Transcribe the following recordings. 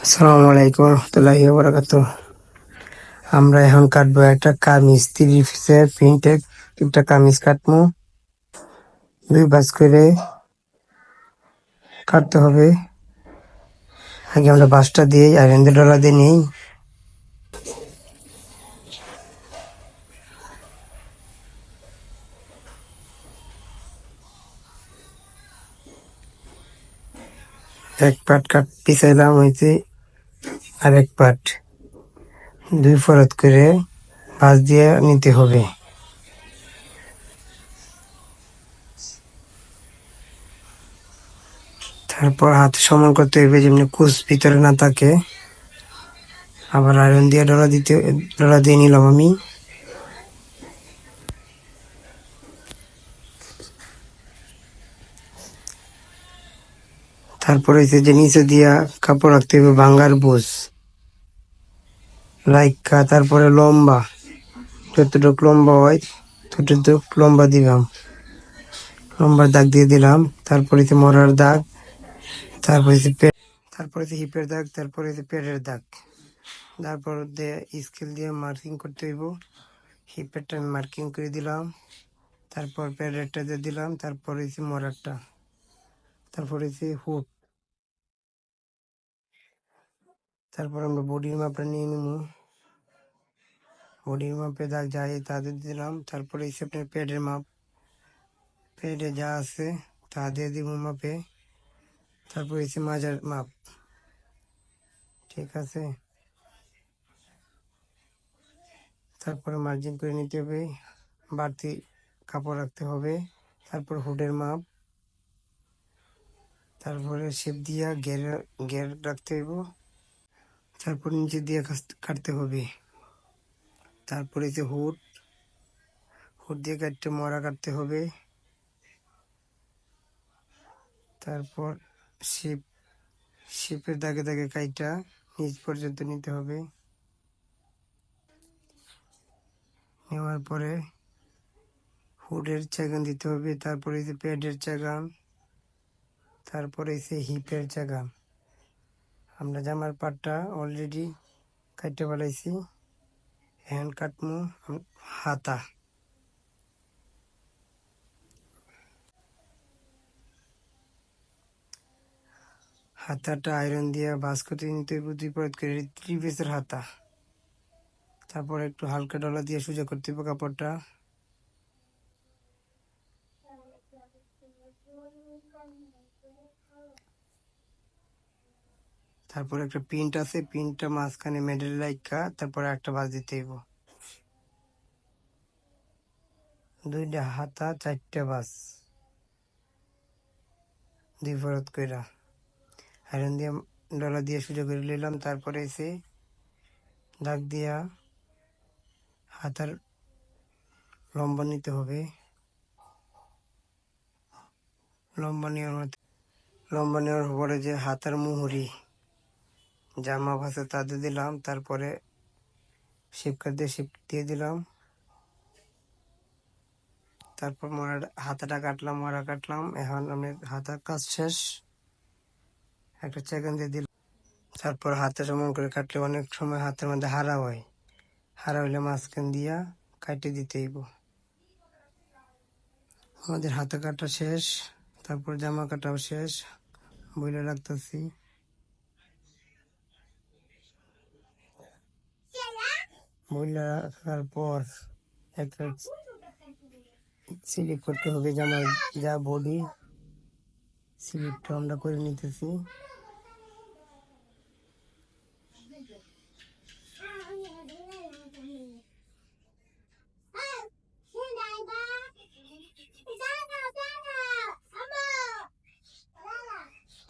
আসসালামু আলাইকুম রহমতুল্লাহি ওয়া বারাকাতুহু। আমরা এখন কাটবো একটা কামিজ, 3 পিসের প্রিন্টেড একটা কামিজ কাটবো। 2 ভাঁজ করে কাটতে হবে। আগে আমরা ভাঁজটা দিয়ে আয়রন দিয়ে ডলা দিয়ে নিই। এক পাট কাট পিছাইলাম হয়েছে, আর এক পাট 2 ফরত করে ভাঁজ দিয়ে নিতে হবে। তারপর হাত সমান করতে হবে, যেমনি কুচ ভিতরে না থাকে। আবার আয়রন দিয়ে ডলা দিয়ে নিলাম আমি। তারপরে যে নিচে দিয়া কাপড় রাখতে হবে ভাঙ্গার বুঝ লাইকা। তারপরে লম্বা, যতটুক লম্বা হয় ততটুক লম্বা দিলাম, লম্বার দাগ দিয়ে দিলাম। তারপরে মরার দাগ, তারপরে তারপরে হিপের দাগ, তারপরে পেটের দাগ। তারপর দিয়ে স্কেল দিয়ে মার্কিং করতে হইব। হিপেরটা আমি মার্কিং করে দিলাম, তারপর পেটেরটা দিয়ে দিলাম, তারপরে মরারটা, তারপরে হুক। তারপর আমরা বডির মাপটা নিয়ে নিব। বডির মাপে দাগ যাই তাদের দিলাম। তারপরে আপনার পেটের মাপ, পেটে যা আছে তা দিয়ে দিব মাপে। তারপর মাজার মাপ, ঠিক আছে। তারপরে মার্জিন করে নিতে হবে, বাড়তি কাপড় রাখতে হবে। তারপর হুডের মাপ, তারপরে শেপ দিয়া ঘের রাখতে হইব। তারপর নিচে দিয়ে কাটতে হবে। তারপরে হুড দিয়ে কাটতে মরা কাটতে হবে। তারপর শেপের দাগে দাগে কাইটা নিচ পর্যন্ত নিতে হবে। নেওয়ার পরে হুডের চাগান দিতে হবে। তারপরে প্যাডের চাগান, তারপরে হিপের চাগান। আমরা জামার পাটটা অলরেডি কাটতে পালাইছি। হ্যান্ড কাটমু হাতা। হাতাটা আয়রন দিয়ে ভাঁজ করতে নিতে হইব 2 পরত করে, 3 পিসের হাতা। তারপর একটু হালকা ডলা দিয়ে সোজা করতে হবে কাপড়টা। তারপর একটা প্রিন্ট আছে, প্রিন্টটা মাঝখানে মেডেল লাইকা, তারপরে একটা ভাঁজ দিতে হইব। 2টা হাতা, 4টা ভাঁজ, 2 পরত কইরা আয়রন দিয়ে ডলা দিয়ে সোজা করে নিলাম। তারপরে দাগ দিয়া হাতার লম্বা নিতে হবে। লম্বা নেওয়ার পরে হাতার মুহুরি জামা ভাঁজে তাদের দিলাম। তারপরে শেপ দিয়ে দিলাম। তারপর হাতাটা কাটলাম, মরা কাটলাম। এখন আমি হাতার কাজ শেষ, একটা চেকান দিয়ে দিলাম। তারপর হাতে সমান করে কাটলে অনেক সময় হাতের মধ্যে হারা হয়, হারা হইলে মাঝখান দিয়া কাটে দিতে হইব। আমাদের হাতে কাটা শেষ, তারপর জামা কাটাও শেষ। বইলে রাখতেছি। বইলে রাখার পর একটা স্লিপ করতে হবে। জামার যা বডি, স্লিপটা আমরা করে নিতেছি।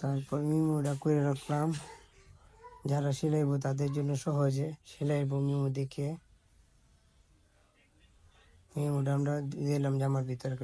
তারপর মিমোটা করে রাখলাম, যারা সেলাইব তাদের জন্য সহজে সেলাইব। মিমো দেখে মিমোটা আমরা দিলাম জামার ভিতরে।